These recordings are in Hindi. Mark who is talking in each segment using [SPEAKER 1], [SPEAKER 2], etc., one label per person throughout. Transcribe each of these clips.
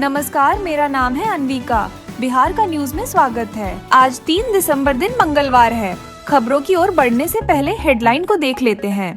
[SPEAKER 1] नमस्कार, मेरा नाम है अनविका। बिहार का न्यूज में स्वागत है। आज 3 दिसंबर दिन मंगलवार है। खबरों की ओर बढ़ने से पहले हेडलाइन को देख लेते हैं।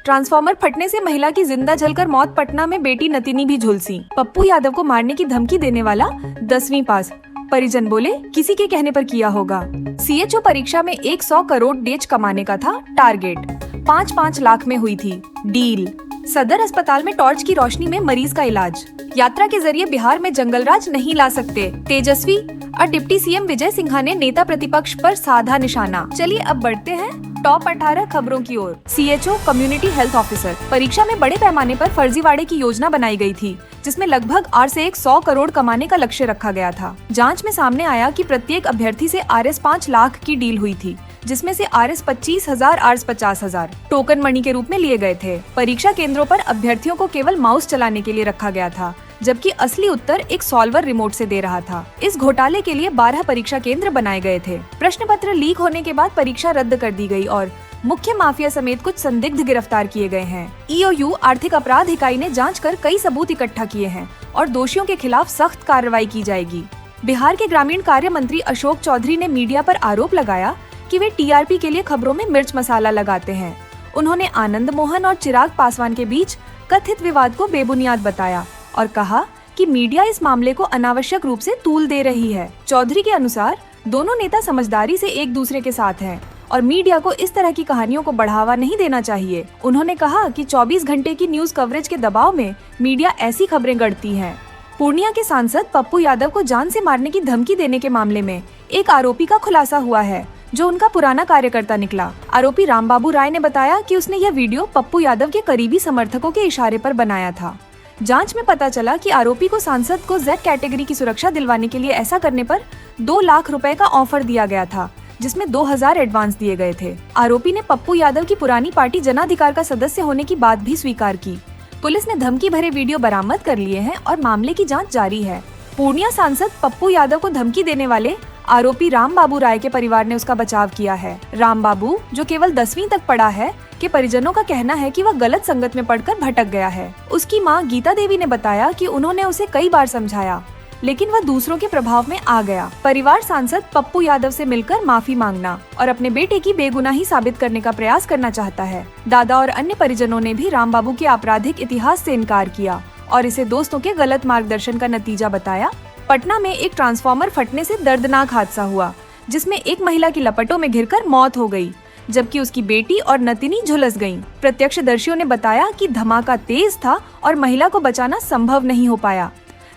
[SPEAKER 1] ट्रांसफार्मर फटने से महिला की जिंदा जलकर मौत। पटना में बेटी नतिनी भी झुलसी। पप्पू यादव को मारने की धमकी देने वाला 10वीं पास। परिजन बोले किसी के कहने पर किया होगा। CHO परीक्षा में 100 करोड़ डेज कमाने का था टारगेट। 5-5 लाख में हुई थी डील। सदर अस्पताल में टॉर्च की रोशनी में मरीज का इलाज। यात्रा के जरिए बिहार में जंगलराज नहीं ला सकते तेजस्वी और डिप्टी CM विजय सिन्हा ने नेता प्रतिपक्ष पर साधा निशाना। चलिए अब बढ़ते हैं टॉप 18 खबरों की ओर। CHO कम्युनिटी हेल्थ ऑफिसर परीक्षा में बड़े पैमाने पर फर्जीवाड़े की योजना बनाई गई थी, जिसमें लगभग 8 से 100 करोड़ कमाने का लक्ष्य रखा गया था। जांच में सामने आया कि प्रत्येक अभ्यर्थी से Rs 5 लाख की डील हुई थी, जिसमें से Rs 25,000 Rs 50,000 टोकन मनी के रूप में लिए गए थे। परीक्षा केंद्रों पर अभ्यर्थियों को केवल माउस चलाने के लिए रखा गया था, जबकि असली उत्तर एक सॉल्वर रिमोट से दे रहा था। इस घोटाले के लिए 12 परीक्षा केंद्र बनाए गए थे। प्रश्न पत्र लीक होने के बाद परीक्षा रद्द कर दी गई और मुख्य माफिया समेत कुछ संदिग्ध गिरफ्तार किए गए हैं। EOU आर्थिक अपराध इकाई ने जांच कर कई सबूत इकट्ठा किए हैं और दोषियों के खिलाफ सख्त कार्रवाई की जाएगी। बिहार के ग्रामीण कार्य मंत्री अशोक चौधरी ने मीडिया पर आरोप लगाया कि वे TRP के लिए खबरों में मिर्च मसाला लगाते हैं। उन्होंने आनंद मोहन और चिराग पासवान के बीच कथित विवाद को बेबुनियाद बताया और कहा कि मीडिया इस मामले को अनावश्यक रूप से तूल दे रही है। चौधरी के अनुसार दोनों नेता समझदारी से एक दूसरे के साथ हैं और मीडिया को इस तरह की कहानियों को बढ़ावा नहीं देना चाहिए। उन्होंने कहा कि 24 घंटे की न्यूज कवरेज के दबाव में मीडिया ऐसी खबरें गढ़ती है। पूर्णिया के सांसद पप्पू यादव को जान से मारने की धमकी देने के मामले में एक आरोपी का खुलासा हुआ है, जो उनका पुराना कार्यकर्ता निकला। आरोपी रामबाबू राय ने बताया कि उसने यह वीडियो पप्पू यादव के करीबी समर्थकों के इशारे पर बनाया था। जांच में पता चला कि आरोपी को सांसद को Z कैटेगरी की सुरक्षा दिलवाने के लिए ऐसा करने पर 2 लाख रुपए का ऑफर दिया गया था, जिसमें 2000 एडवांस दिए गए थे। आरोपी ने पप्पू यादव की पुरानी पार्टी जनाधिकार का सदस्य होने की बात भी स्वीकार की। पुलिस ने धमकी भरे वीडियो बरामद कर लिए हैं और मामले की जाँच जारी है। पूर्णिया सांसद पप्पू यादव को धमकी देने वाले आरोपी रामबाबू राय के परिवार ने उसका बचाव किया है। रामबाबू, जो केवल 10वीं तक पढ़ा है, के परिजनों का कहना है कि वह गलत संगत में पढ़कर भटक गया है। उसकी मां गीता देवी ने बताया कि उन्होंने उसे कई बार समझाया, लेकिन वह दूसरों के प्रभाव में आ गया। परिवार सांसद पप्पू यादव से मिलकर माफी मांगना और अपने बेटे की बेगुनाही साबित करने का प्रयास करना चाहता है। दादा और अन्य परिजनों ने भी रामबाबू के आपराधिक इतिहास से इनकार किया और इसे दोस्तों के गलत मार्गदर्शन का नतीजा बताया। पटना में एक ट्रांसफार्मर फटने से दर्दनाक हादसा हुआ, जिसमें एक महिला की लपटों में घिरकर मौत हो गई, जबकि उसकी बेटी और नतिनी झुलस गईं। प्रत्यक्षदर्शियों ने बताया कि धमाका तेज था और महिला को बचाना संभव नहीं हो पाया।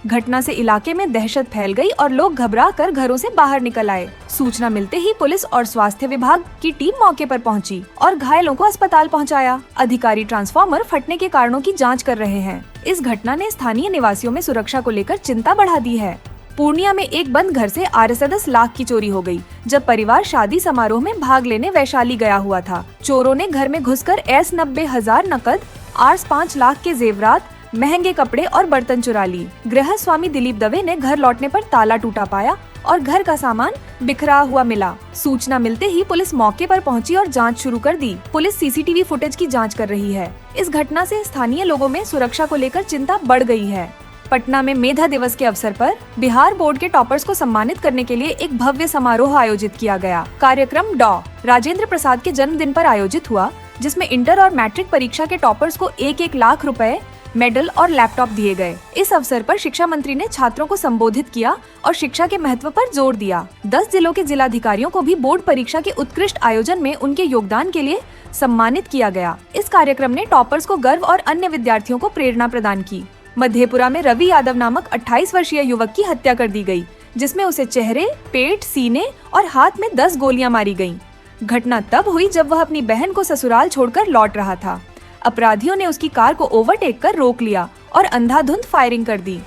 [SPEAKER 1] घटना से इलाके में दहशत फैल गई और लोग घबरा कर घरों से बाहर निकल आए। सूचना मिलते ही पुलिस और स्वास्थ्य विभाग की टीम मौके पर पहुंची और घायलों को अस्पताल पहुंचाया। अधिकारी ट्रांसफार्मर फटने के कारणों की जांच कर रहे हैं। इस घटना ने स्थानीय निवासियों में सुरक्षा को लेकर चिंता बढ़ा दी है। पूर्णिया में एक बंद घर से Rs लाख की चोरी हो गई, जब परिवार शादी समारोह में भाग लेने वैशाली गया हुआ था। चोरों ने घर में घुसकर Rs 90,000 नकद, Rs 5 लाख के जेवरात, महंगे कपड़े और बर्तन चुरा ली। गृह स्वामी दिलीप दवे ने घर लौटने पर ताला टूटा पाया और घर का सामान बिखरा हुआ मिला। सूचना मिलते ही पुलिस मौके पर पहुंची और जांच शुरू कर दी। पुलिस CCTV फुटेज की जांच कर रही है। इस घटना से स्थानीय लोगों में सुरक्षा को लेकर चिंता बढ़ गई है। पटना में मेधा दिवस के अवसर पर बिहार बोर्ड के टॉपर्स को सम्मानित करने के लिए एक भव्य समारोह आयोजित किया गया। कार्यक्रम डॉ. राजेंद्र प्रसाद के जन्मदिन पर आयोजित हुआ, जिसमें इंटर और मैट्रिक परीक्षा के टॉपर्स को 1-1 लाख रुपए, मेडल और लैपटॉप दिए गए। इस अवसर पर शिक्षा मंत्री ने छात्रों को संबोधित किया और शिक्षा के महत्व पर जोर दिया। 10 जिलों के जिलाधिकारियों को भी बोर्ड परीक्षा के उत्कृष्ट आयोजन में उनके योगदान के लिए सम्मानित किया गया। इस कार्यक्रम ने टॉपर्स को गर्व और अन्य विद्यार्थियों को प्रेरणा प्रदान की। मधेपुरा में रवि यादव नामक 28 वर्षीय युवक की हत्या कर दी गई, जिसमें उसे चेहरे, पेट, सीने और हाथ में 10 गोलियां मारी गईं। घटना तब हुई जब वह अपनी बहन को ससुराल छोड़कर लौट रहा था। अपराधियों ने उसकी कार को ओवरटेक कर रोक लिया और अंधाधुंध फायरिंग कर दी।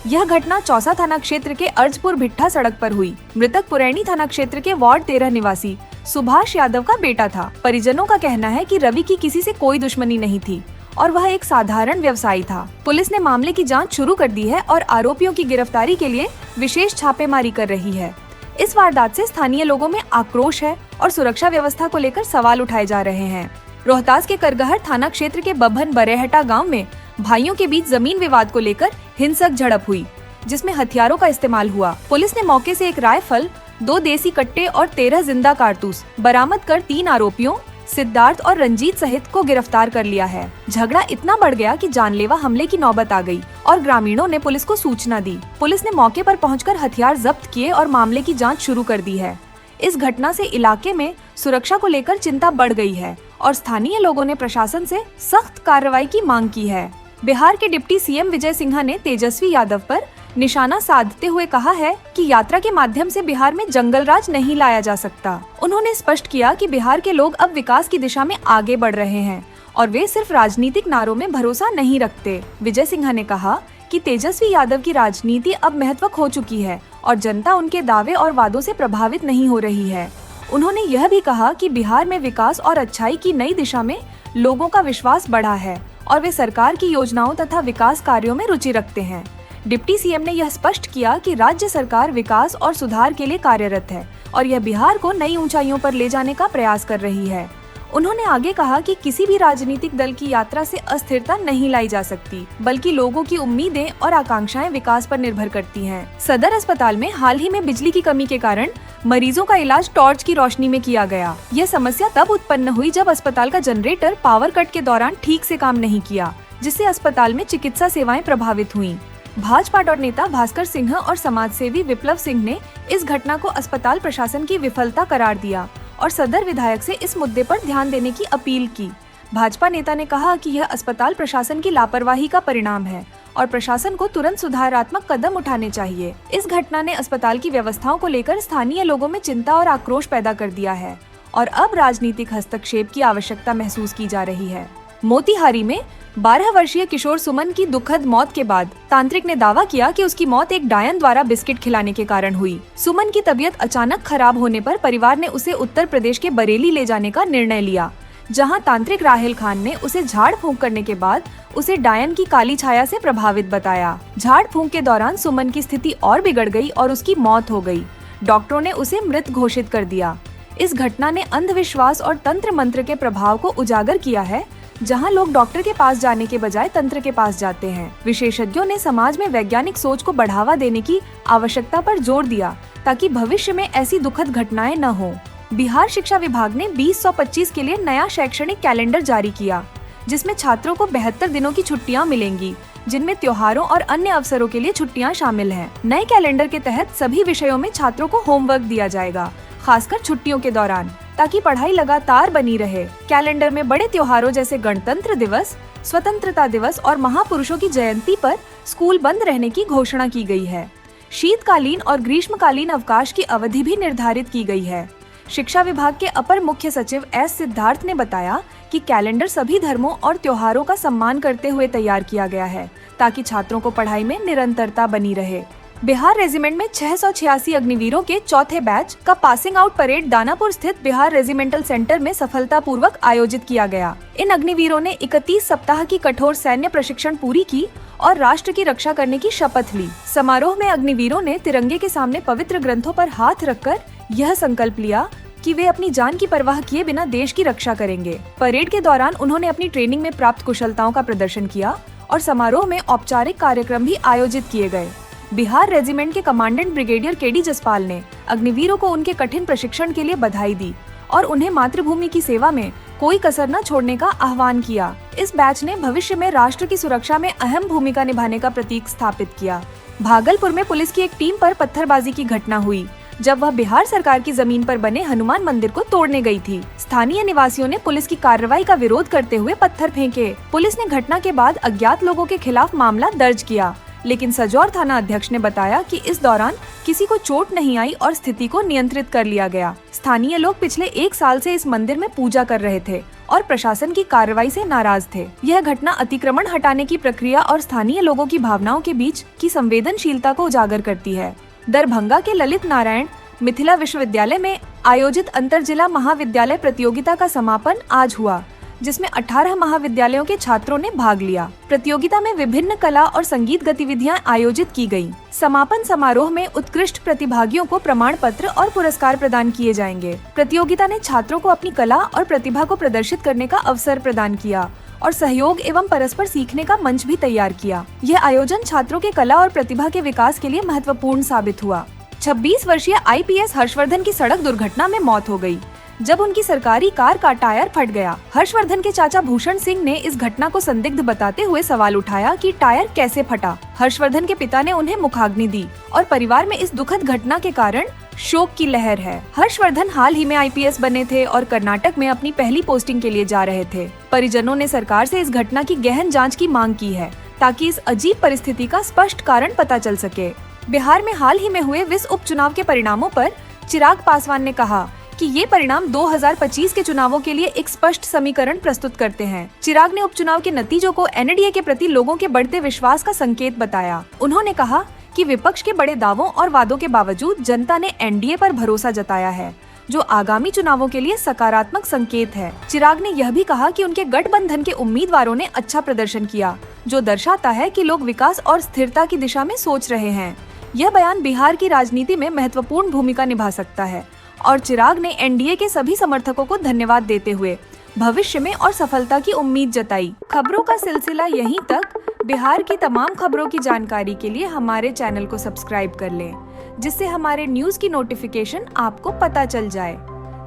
[SPEAKER 1] यह घटना चौसा थाना क्षेत्र के अर्जपुर भिट्ठा सड़क पर हुई। मृतक पुरैनी थाना क्षेत्र के वार्ड 13 निवासी सुभाष यादव का बेटा था। परिजनों का कहना है कि रवि की किसी से कोई दुश्मनी नहीं थी और वह एक साधारण व्यवसायी था। पुलिस ने मामले की जांच शुरू कर दी है और आरोपियों की गिरफ्तारी के लिए विशेष छापेमारी कर रही है। इस वारदात से स्थानीय लोगों में आक्रोश है और सुरक्षा व्यवस्था को लेकर सवाल उठाए जा रहे हैं। रोहतास के करगहर थाना क्षेत्र के बभन बरेहटा गांव में भाइयों के बीच जमीन विवाद को लेकर हिंसक झड़प हुई। जिसमें हथियारों का इस्तेमाल हुआ। पुलिस ने मौके से एक राइफल, 2 देसी कट्टे और 13 जिंदा कारतूस बरामद कर 3 आरोपियों सिद्धार्थ और रंजीत सहित को गिरफ्तार कर लिया है। झगड़ा इतना बढ़ गया कि जानलेवा हमले की नौबत आ गई और ग्रामीणों ने पुलिस को सूचना दी। पुलिस ने मौके पर पहुंचकर हथियार जब्त किए और मामले की जांच शुरू कर दी है। इस घटना से इलाके में सुरक्षा को लेकर चिंता बढ़ गई है और स्थानीय लोगों ने प्रशासन से सख्त कार्रवाई की मांग की है। बिहार के डिप्टी सीएम विजय सिन्हा ने तेजस्वी यादव पर निशाना साधते हुए कहा है कि यात्रा के माध्यम से बिहार में जंगल राज नहीं लाया जा सकता। उन्होंने स्पष्ट किया कि बिहार के लोग अब विकास की दिशा में आगे बढ़ रहे हैं और वे सिर्फ राजनीतिक नारों में भरोसा नहीं रखते। विजय सिन्हा ने कहा कि तेजस्वी यादव की राजनीति अब महत्व खो चुकी है और जनता उनके दावे और वादों से प्रभावित नहीं हो रही है। उन्होंने यह भी कहा कि बिहार में विकास और अच्छाई की नई दिशा में लोगों का विश्वास बढ़ा है और वे सरकार की योजनाओं तथा विकास कार्यों में रुचि रखते हैं। डिप्टी सीएम ने यह स्पष्ट किया कि राज्य सरकार विकास और सुधार के लिए कार्यरत है और यह बिहार को नई ऊंचाइयों पर ले जाने का प्रयास कर रही है। उन्होंने आगे कहा कि किसी भी राजनीतिक दल की यात्रा से अस्थिरता नहीं लाई जा सकती, बल्कि लोगों की उम्मीदें और आकांक्षाएं विकास पर निर्भर करती हैं। सदर अस्पताल में हाल ही में बिजली की कमी के कारण मरीजों का इलाज टॉर्च की रोशनी में किया गया। यह समस्या तब उत्पन्न हुई जब अस्पताल का जनरेटर पावर कट के दौरान ठीक से काम नहीं किया, जिससे अस्पताल में चिकित्सा सेवाएं प्रभावित हुईं। भाजपा नेता भास्कर सिंह और समाजसेवी विप्लव सिंह ने इस घटना को अस्पताल प्रशासन की विफलता करार दिया और सदर विधायक से इस मुद्दे पर ध्यान देने की अपील की। भाजपा नेता ने कहा कि यह अस्पताल प्रशासन की लापरवाही का परिणाम है और प्रशासन को तुरंत सुधारात्मक कदम उठाने चाहिए। इस घटना ने अस्पताल की व्यवस्थाओं को लेकर स्थानीय लोगों में चिंता और आक्रोश पैदा कर दिया है और अब राजनीतिक हस्तक्षेप की आवश्यकता महसूस की जा रही है। मोतिहारी में 12 वर्षीय किशोर सुमन की दुखद मौत के बाद तांत्रिक ने दावा किया कि उसकी मौत एक डायन द्वारा बिस्किट खिलाने के कारण हुई। सुमन की तबीयत अचानक खराब होने पर परिवार ने उसे उत्तर प्रदेश के बरेली ले जाने का निर्णय लिया, जहां तांत्रिक राहेल खान ने उसे झाड़ फूंक करने के बाद उसे डायन की काली छाया से प्रभावित बताया। झाड़ फूंक के दौरान सुमन की स्थिति और बिगड़ गई और उसकी मौत हो गई। डॉक्टरों ने उसे मृत घोषित कर दिया। इस घटना ने अंधविश्वास और तंत्र मंत्र के प्रभाव को उजागर किया है, जहां लोग डॉक्टर के पास जाने के बजाय तंत्र के पास जाते हैं। विशेषज्ञों ने समाज में वैज्ञानिक सोच को बढ़ावा देने की आवश्यकता पर जोर दिया ताकि भविष्य में ऐसी दुखद घटनाएं न हो। बिहार शिक्षा विभाग ने 2025 के लिए नया शैक्षणिक कैलेंडर जारी किया, जिसमें छात्रों को 72 दिनों की छुट्टियां मिलेंगी, जिनमें त्योहारों और अन्य अवसरों के लिए छुट्टियां शामिल हैं। नए कैलेंडर के तहत सभी विषयों में छात्रों को होमवर्क दिया जाएगा, खासकर छुट्टियों के दौरान, ताकि पढ़ाई लगातार बनी रहे। कैलेंडर में बड़े त्योहारों जैसे गणतंत्र दिवस, स्वतंत्रता दिवस और महापुरुषों की जयंती पर स्कूल बंद रहने की घोषणा की गई है। शीतकालीन और ग्रीष्मकालीन अवकाश की अवधि भी निर्धारित की गई है। शिक्षा विभाग के अपर मुख्य सचिव एस सिद्धार्थ ने बताया कि कैलेंडर सभी धर्मों और त्योहारों का सम्मान करते हुए तैयार किया गया है, ताकि छात्रों को पढ़ाई में निरंतरता बनी रहे। बिहार रेजिमेंट में 686 अग्निवीरों के चौथे बैच का पासिंग आउट परेड दानापुर स्थित बिहार रेजिमेंटल सेंटर में सफलतापूर्वक आयोजित किया गया। इन अग्निवीरों ने 31 सप्ताह की कठोर सैन्य प्रशिक्षण पूरी की और राष्ट्र की रक्षा करने की शपथ ली। समारोह में अग्निवीरों ने तिरंगे के सामने पवित्र ग्रंथों पर हाथ रखकर यह संकल्प लिया कि वे अपनी जान की परवाह किए बिना देश की रक्षा करेंगे। परेड के दौरान उन्होंने अपनी ट्रेनिंग में प्राप्त कुशलताओं का प्रदर्शन किया और समारोह में औपचारिक कार्यक्रम भी आयोजित किए गए। बिहार रेजिमेंट के कमांडेंट ब्रिगेडियर केडी जसपाल ने अग्निवीरों को उनके कठिन प्रशिक्षण के लिए बधाई दी और उन्हें मातृभूमि की सेवा में कोई कसर न छोड़ने का आह्वान किया। इस बैच ने भविष्य में राष्ट्र की सुरक्षा में अहम भूमिका निभाने का प्रतीक स्थापित किया। भागलपुर में पुलिस की एक टीम पर पत्थरबाजी की घटना हुई, जब वह बिहार सरकार की जमीन पर बने हनुमान मंदिर को तोड़ने गई थी। स्थानीय निवासियों ने पुलिस की कार्रवाई का विरोध करते हुए पत्थर फेंके। पुलिस ने घटना के बाद अज्ञात लोगों के खिलाफ मामला दर्ज किया, लेकिन सजौर थाना अध्यक्ष ने बताया कि इस दौरान किसी को चोट नहीं आई और स्थिति को नियंत्रित कर लिया गया। स्थानीय लोग पिछले 1 साल से इस मंदिर में पूजा कर रहे थे और प्रशासन की कार्रवाई से नाराज थे। यह घटना अतिक्रमण हटाने की प्रक्रिया और स्थानीय लोगों की भावनाओं के बीच की संवेदनशीलता को उजागर करती है। दरभंगा के ललित नारायण मिथिला विश्वविद्यालय में आयोजित अंतर जिला महाविद्यालय प्रतियोगिता का समापन आज हुआ, जिसमें 18 महाविद्यालयों के छात्रों ने भाग लिया। प्रतियोगिता में विभिन्न कला और संगीत गतिविधियां आयोजित की गयी। समापन समारोह में उत्कृष्ट प्रतिभागियों को प्रमाण पत्र और पुरस्कार प्रदान किए जाएंगे। प्रतियोगिता ने छात्रों को अपनी कला और प्रतिभा को प्रदर्शित करने का अवसर प्रदान किया और सहयोग एवं परस्पर सीखने का मंच भी तैयार किया। यह आयोजन छात्रों के कला और प्रतिभा के विकास के लिए महत्वपूर्ण साबित हुआ। 26 वर्षीय IPS हर्षवर्धन की सड़क दुर्घटना में मौत हो गई, जब उनकी सरकारी कार का टायर फट गया। हर्षवर्धन के चाचा भूषण सिंह ने इस घटना को संदिग्ध बताते हुए सवाल उठाया कि टायर कैसे फटा। हर्षवर्धन के पिता ने उन्हें मुखाग्नि दी और परिवार में इस दुखद घटना के कारण शोक की लहर है। हर्षवर्धन हाल ही में IPS बने थे और कर्नाटक में अपनी पहली पोस्टिंग के लिए जा रहे थे। परिजनों ने सरकार से इस घटना की गहन जांच की मांग की है, ताकि इस अजीब परिस्थिति का स्पष्ट कारण पता चल सके। बिहार में हाल ही में हुए विस उपचुनाव के परिणामों पर चिराग पासवान ने कहा कि ये परिणाम 2025 के चुनावों के लिए एक स्पष्ट समीकरण प्रस्तुत करते हैं। चिराग ने उपचुनाव के नतीजों को NDA के प्रति लोगों के बढ़ते विश्वास का संकेत बताया। उन्होंने कहा कि विपक्ष के बड़े दावों और वादों के बावजूद जनता ने NDA पर भरोसा जताया है, जो आगामी चुनावों के लिए सकारात्मक संकेत है। चिराग ने यह भी कहा कि उनके गठबंधन के उम्मीदवारों ने अच्छा प्रदर्शन किया, जो दर्शाता है कि लोग विकास और स्थिरता की दिशा में सोच रहे हैं। यह बयान बिहार की राजनीति में महत्वपूर्ण भूमिका निभा सकता है और चिराग ने NDA के सभी समर्थकों को धन्यवाद देते हुए भविष्य में और सफलता की उम्मीद जताई। खबरों का सिलसिला यहीं तक। बिहार की तमाम खबरों की जानकारी के लिए हमारे चैनल को सब्सक्राइब कर लें, जिससे हमारे न्यूज़ की नोटिफिकेशन आपको पता चल जाए।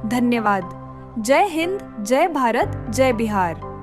[SPEAKER 1] धन्यवाद। जय हिंद, जय भारत, जय बिहार।